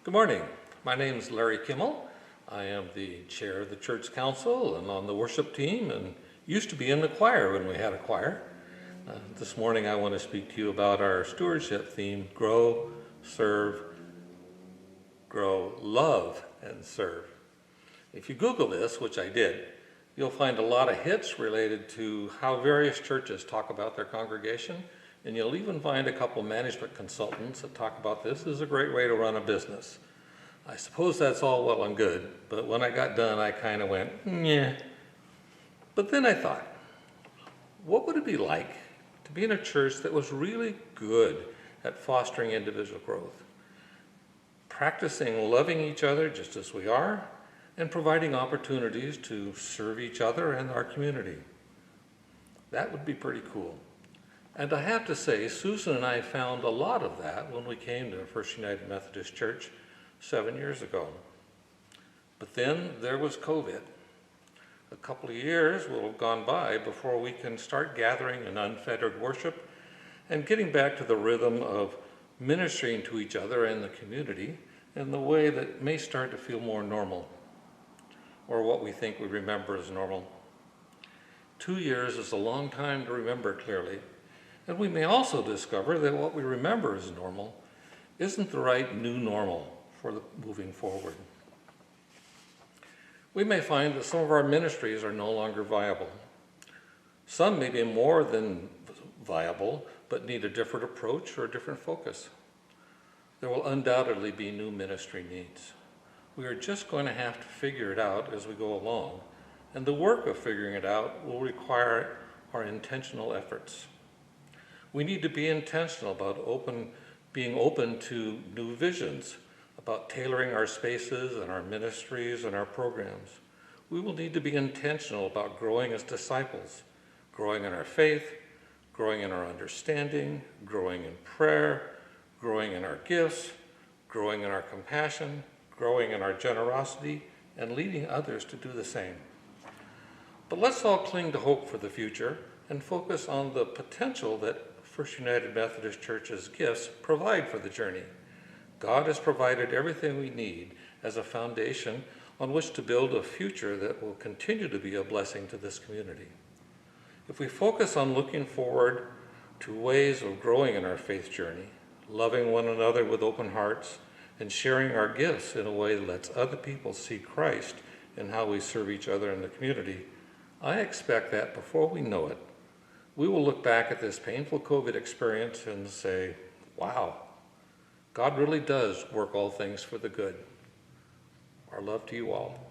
Good morning. My name is Larry Kimmel. I am the chair of the church council and on the worship team and used to be in the choir when we had a choir. This morning I want to speak to you about our stewardship theme, grow, serve, grow, love, and serve. If you Google this, which I did, you'll find a lot of hits related to how various churches talk about their congregation, and you'll even find a couple management consultants that talk about this as a great way to run a business. I suppose that's all well and good, but when I got done, I kind of went, yeah. But then I thought, what would it be like to be in a church that was really good at fostering individual growth, practicing loving each other just as we are, and providing opportunities to serve each other and our community? That would be pretty cool. And I have to say, Susan and I found a lot of that when we came to First United Methodist Church 7 years ago. But then there was COVID. A couple of years will have gone by before we can start gathering in unfettered worship and getting back to the rhythm of ministering to each other and the community in the way that may start to feel more normal, or what we think we remember as normal. 2 years is a long time to remember clearly, and we may also discover that what we remember as normal isn't the right new normal for moving forward. We may find that some of our ministries are no longer viable. Some may be more than viable, but need a different approach or a different focus. There will undoubtedly be new ministry needs. We are just going to have to figure it out as we go along, and the work of figuring it out will require our intentional efforts. We need to be intentional about being open to new visions, about tailoring our spaces and our ministries and our programs. We will need to be intentional about growing as disciples, growing in our faith, growing in our understanding, growing in prayer, growing in our gifts, growing in our compassion, growing in our generosity, and leading others to do the same. But let's all cling to hope for the future and focus on the potential that First United Methodist Church's gifts provide for the journey. God has provided everything we need as a foundation on which to build a future that will continue to be a blessing to this community. If we focus on looking forward to ways of growing in our faith journey, loving one another with open hearts, and sharing our gifts in a way that lets other people see Christ in how we serve each other in the community, I expect that before we know it, we will look back at this painful COVID experience and say, wow, God really does work all things for the good. Our love to you all.